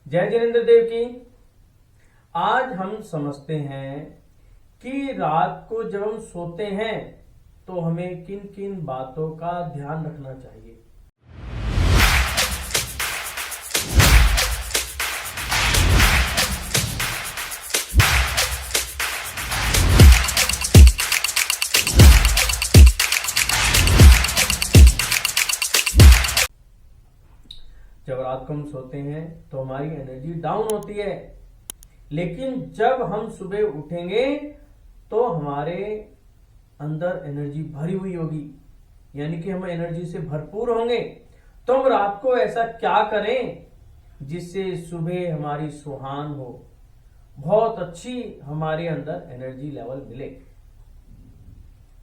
जय जिनेन्द्र देव की। आज हम समझते हैं कि रात को जब हम सोते हैं तो हमें किन किन बातों का ध्यान रखना चाहिए। जब रात को हम सोते हैं तो हमारी एनर्जी डाउन होती है, लेकिन जब हम सुबह उठेंगे तो हमारे अंदर एनर्जी भरी हुई होगी, यानी कि हम एनर्जी से भरपूर होंगे। तो हम रात को ऐसा क्या करें जिससे सुबह हमारी सुहान हो, बहुत अच्छी हमारे अंदर एनर्जी लेवल मिले।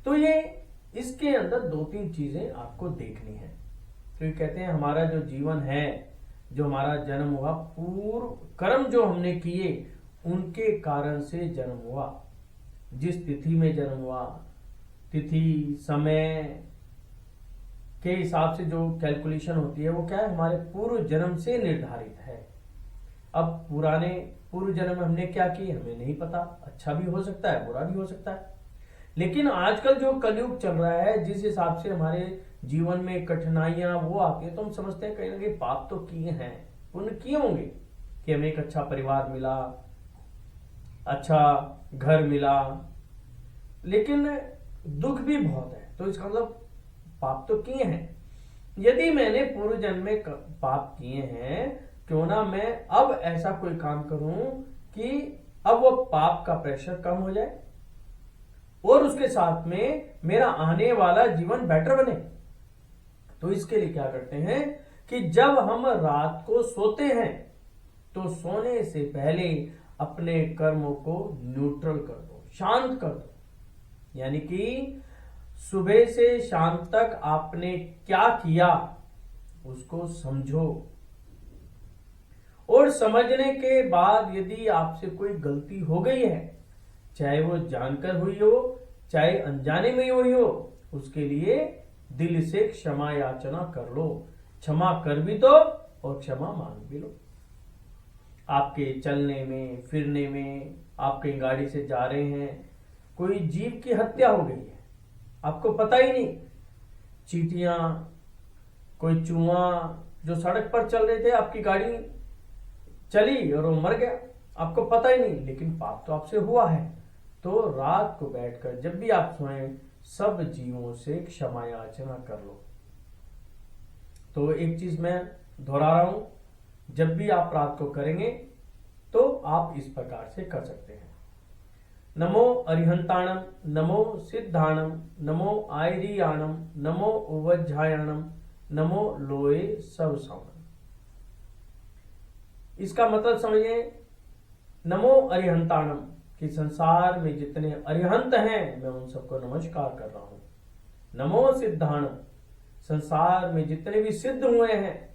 तो ये इसके अंदर दो तीन चीजें आपको देखनी है। तो ये कहते हैं हमारा जो जीवन है, जो हमारा जन्म हुआ, पूर्व कर्म जो हमने किए उनके कारण से जन्म हुआ। जिस तिथि में जन्म हुआ, तिथि समय के हिसाब से जो कैलकुलेशन होती है वो क्या है, हमारे पूर्व जन्म से निर्धारित है। अब पूर्व जन्म में हमने क्या किया हमें नहीं पता, अच्छा भी हो सकता है, बुरा भी हो सकता है। लेकिन आजकल जो कलयुग चल रहा है, जिस हिसाब से हमारे जीवन में कठिनाइयां वो आती है, तो हम समझते हैं कहीं ना कहीं पाप तो किए हैं, पुण्य किए होंगे कि हमें एक अच्छा परिवार मिला, अच्छा घर मिला, लेकिन दुख भी बहुत है। तो इसका मतलब पाप तो किए हैं। यदि मैंने पूर्व जन्म में पाप किए हैं, क्यों ना मैं अब ऐसा कोई काम करूं कि अब वो पाप का प्रेशर कम हो जाए और उसके साथ में मेरा आने वाला जीवन बेटर बने। तो इसके लिए क्या करते हैं कि जब हम रात को सोते हैं तो सोने से पहले अपने कर्मों को न्यूट्रल कर दो, शांत कर दो। यानी कि सुबह से शाम तक आपने क्या किया उसको समझो, और समझने के बाद यदि आपसे कोई गलती हो गई है, चाहे वो जानकर हुई हो चाहे अनजाने में हुई हो, उसके लिए दिल से क्षमा याचना कर लो। क्षमा कर भी दो और क्षमा मांग भी लो। आपके चलने में फिरने में, आप कहीं गाड़ी से जा रहे हैं, कोई जीव की हत्या हो गई है, आपको पता ही नहीं, चींटियां, कोई चूहा जो सड़क पर चल रहे थे, आपकी गाड़ी चली और वो मर गया, आपको पता ही नहीं, लेकिन पाप तो आपसे हुआ है। तो रात को बैठकर जब भी आप सोएं, सब जीवों से क्षमा याचना कर लो। तो एक चीज मैं दोहरा रहा हूं, जब भी आप रात को करेंगे तो आप इस प्रकार से कर सकते हैं। नमो अरिहंताणम, नमो सिद्धाणम, नमो आयरियाणम, नमो उवज्झायाणम, नमो लोए सवसाणम। इसका मतलब समझिए, नमो अरिहंताणम कि संसार में जितने अरिहंत हैं मैं उन सबको नमस्कार कर रहा हूं। नमो सिद्धाणम, संसार में जितने भी सिद्ध हुए हैं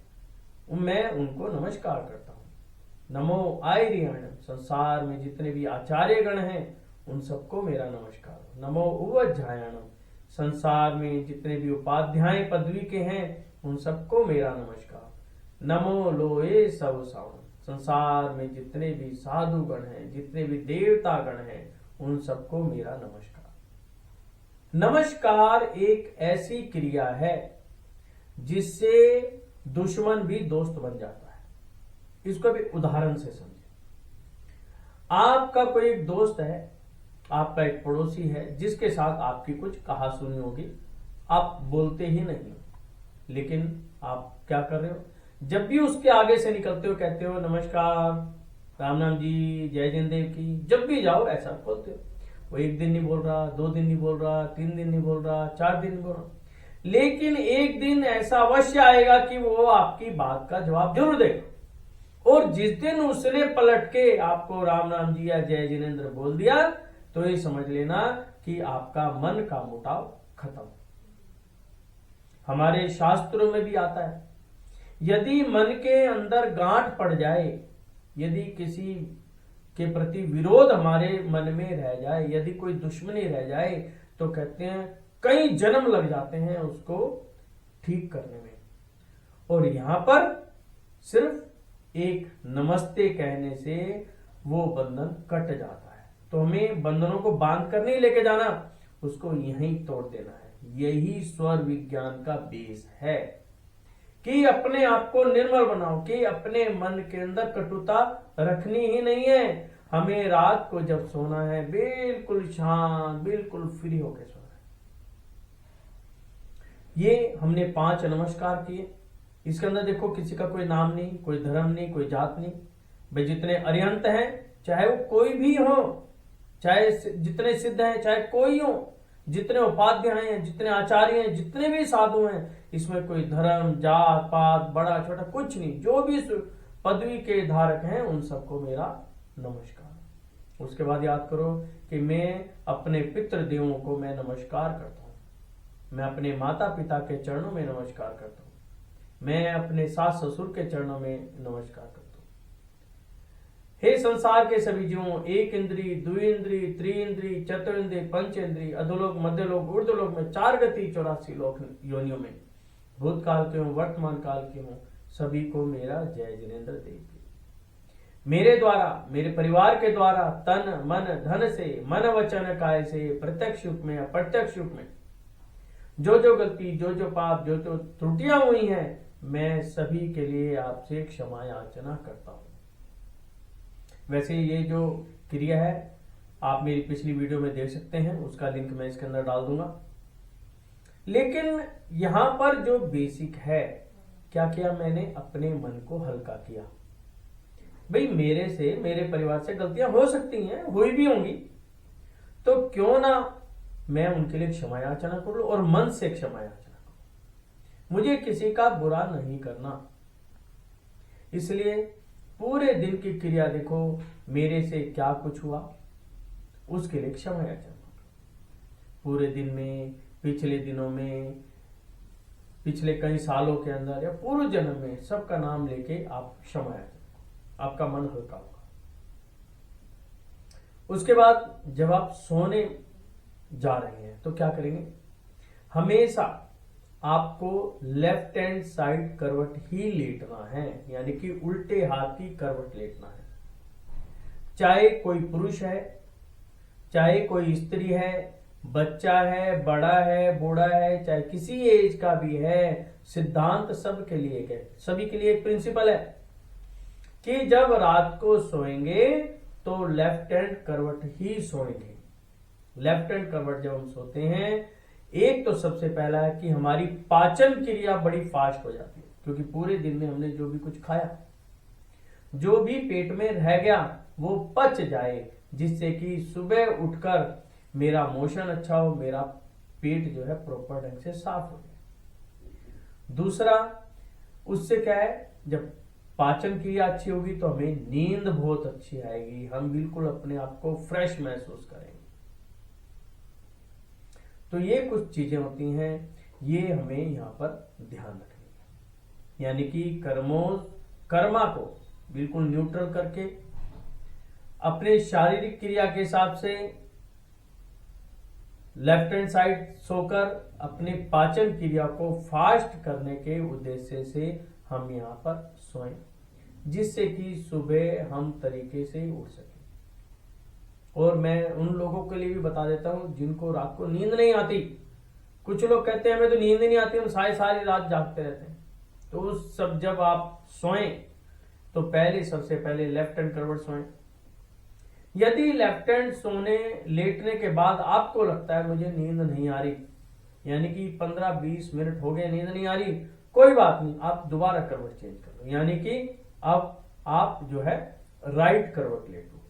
मैं उनको नमस्कार करता हूं। नमो आयरियाणम, संसार में जितने भी आचार्य गण हैं उन सबको मेरा नमस्कार। नमो उवज्झायाणम, संसार में जितने भी उपाध्याय पदवी के हैं उन सबको मेरा नमस्कार। नमो लोए सवसाणम, संसार में जितने भी साधु गण हैं, जितने भी देवता गण हैं उन सबको मेरा नमस्कार। नमस्कार एक ऐसी क्रिया है जिससे दुश्मन भी दोस्त बन जाता है। इसको भी उदाहरण से समझे। आपका कोई एक दोस्त है, आपका एक पड़ोसी है, जिसके साथ आपकी कुछ कहा सुनी होगी, आप बोलते ही नहीं, लेकिन आप क्या कर रहे हो, जब भी उसके आगे से निकलते हो कहते हो नमस्कार, राम राम जी, जय जिनेन्द्र देव की। जब भी जाओ ऐसा बोलते हो। वो एक दिन नहीं बोल रहा, 2 दिन नहीं बोल रहा, 3 दिन नहीं बोल रहा, 4 दिन नहीं बोल रहा, लेकिन एक दिन ऐसा अवश्य आएगा कि वो आपकी बात का जवाब जरूर देगा। और जिस दिन उसने पलट के आपको राम राम जी या जय जिनेन्द्र बोल दिया तो ये समझ लेना कि आपका मन का मुटाव खत्म। हमारे शास्त्रों में भी आता है, यदि मन के अंदर गांठ पड़ जाए, यदि किसी के प्रति विरोध हमारे मन में रह जाए, यदि कोई दुश्मनी रह जाए, तो कहते हैं कई जन्म लग जाते हैं उसको ठीक करने में। और यहां पर सिर्फ एक नमस्ते कहने से वो बंधन कट जाता है। तो हमें बंधनों को बांध कर नहीं लेके जाना, उसको यहीं तोड़ देना है। यही स्वर विज्ञान का बेस है कि अपने आप को निर्मल बनाओ, कि अपने मन के अंदर कटुता रखनी ही नहीं है। हमें रात को जब सोना है बिल्कुल शांत, बिल्कुल फ्री होकर सोना है। ये हमने 5 नमस्कार किए। इसके अंदर देखो किसी का कोई नाम नहीं, कोई धर्म नहीं, कोई जात नहीं। भाई जितने अरिहंत हैं, चाहे वो कोई भी हो, चाहे जितने सिद्ध हैं, चाहे कोई हो, जितने उपाध्याय हैं, जितने आचार्य हैं, जितने भी साधु हैं, इसमें कोई धर्म जात पात बड़ा छोटा कुछ नहीं। जो भी पदवी के धारक हैं उन सबको मेरा नमस्कार। उसके बाद याद करो कि मैं अपने पितृदेवों को मैं नमस्कार करता हूँ, मैं अपने माता पिता के चरणों में नमस्कार करता हूँ, मैं अपने सास ससुर के चरणों में नमस्कार करता हूँ। हे संसार के सभी जीवों, एक इंद्री, द्विइंद्री, त्रिइंद्री, चतुरिंद्री, पंचेंद्री, अधोलोक, मध्यलोक, ऊर्ध्वलोक में 4 गति 84 लोक योनियों में भूतकाल के हूँ, वर्तमान काल के हूँ, सभी को मेरा जय जिनेन्द्र देव। मेरे द्वारा, मेरे परिवार के द्वारा तन मन धन से, मन वचन काय से, प्रत्यक्ष युग में अप्रत्यक्ष युग में जो जो गलती, जो जो पाप, जो जो त्रुटियां हुई हैं, मैं सभी के लिए आपसे क्षमा याचना करता हूं। वैसे ये जो क्रिया है आप मेरी पिछली वीडियो में देख सकते हैं, उसका लिंक मैं इसके अंदर डाल दूंगा। लेकिन यहां पर जो बेसिक है, क्या किया मैंने? अपने मन को हल्का किया। भाई मेरे से, मेरे परिवार से गलतियां हो सकती हैं, हुई भी होंगी, तो क्यों ना मैं उनके लिए क्षमा याचना कर लूं और मन से क्षमा याचना करूं। मुझे किसी का बुरा नहीं करना। इसलिए पूरे दिन की क्रिया देखो, मेरे से क्या कुछ हुआ उसके लिए क्षमा याचना करो। पूरे दिन में, पिछले दिनों में, पिछले कई सालों के अंदर या पूर्व जन्म में सबका नाम लेके आप क्षमा याचना, आपका मन हल्का होगा। उसके बाद जब आप सोने जा रहे हैं तो क्या करेंगे? हमेशा आपको लेफ्ट हैंड साइड करवट ही लेटना है, यानी कि उल्टे हाथ की करवट लेटना है। चाहे कोई पुरुष है, चाहे कोई स्त्री है, बच्चा है, बड़ा है, बूढ़ा है, चाहे किसी एज का भी है, सिद्धांत सबके लिए है, सभी के लिए एक प्रिंसिपल है कि जब रात को सोएंगे तो लेफ्ट हैंड करवट ही सोएंगे। लेफ्ट हैंड करवट जब हम सोते हैं, एक तो सबसे पहला है कि हमारी पाचन क्रिया बड़ी फास्ट हो जाती है, क्योंकि पूरे दिन में हमने जो भी कुछ खाया, जो भी पेट में रह गया वो पच जाए, जिससे कि सुबह उठकर मेरा मोशन अच्छा हो, मेरा पेट जो है प्रॉपर ढंग से साफ हो जाए। दूसरा, उससे क्या है, जब पाचन क्रिया अच्छी होगी तो हमें नींद बहुत अच्छी आएगी, हम बिल्कुल अपने आप को फ्रेश महसूस करेंगे। तो ये कुछ चीजें होती हैं, ये हमें यहां पर ध्यान रखनी है। यानी कि कर्मा को बिल्कुल न्यूट्रल करके अपने शारीरिक क्रिया के हिसाब से लेफ्ट हैंड साइड सोकर अपने पाचन क्रिया को फास्ट करने के उद्देश्य से हम यहां पर सोएं, जिससे कि सुबह हम तरीके से उठ सकें। और मैं उन लोगों के लिए भी बता देता हूं जिनको रात को नींद नहीं आती। कुछ लोग कहते हैं हमें तो नींद नहीं आती, हम सारी रात जागते रहते हैं। तो उस सब जब आप सोएं तो सबसे पहले लेफ्ट हैंड करवट सोएं। यदि लेफ्ट हैंड सोने लेटने के बाद आपको लगता है मुझे नींद नहीं आ रही, यानी कि 15-20 मिनट हो गए नींद नहीं आ रही, कोई बात नहीं, आप दोबारा करवट चेंज कर लो, यानी कि अब आप जो है राइट करवट लेट लो।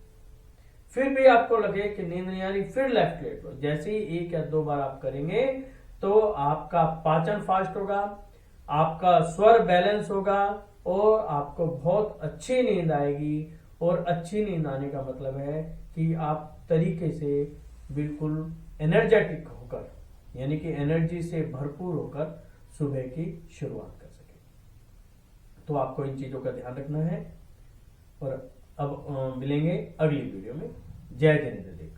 फिर भी आपको लगे कि नींद नहीं आ रही, फिर लेफ्ट लेट लो। जैसे ही 1 या 2 बार आप करेंगे तो आपका पाचन फास्ट होगा, आपका स्वर बैलेंस होगा और आपको बहुत अच्छी नींद आएगी। और अच्छी नींद आने का मतलब है कि आप तरीके से बिल्कुल एनर्जेटिक होकर, यानी कि एनर्जी से भरपूर होकर सुबह की शुरुआत कर सके। तो आपको इन चीजों का ध्यान रखना है। और अब मिलेंगे अगली वीडियो में। जय जिनेन्द्र देव।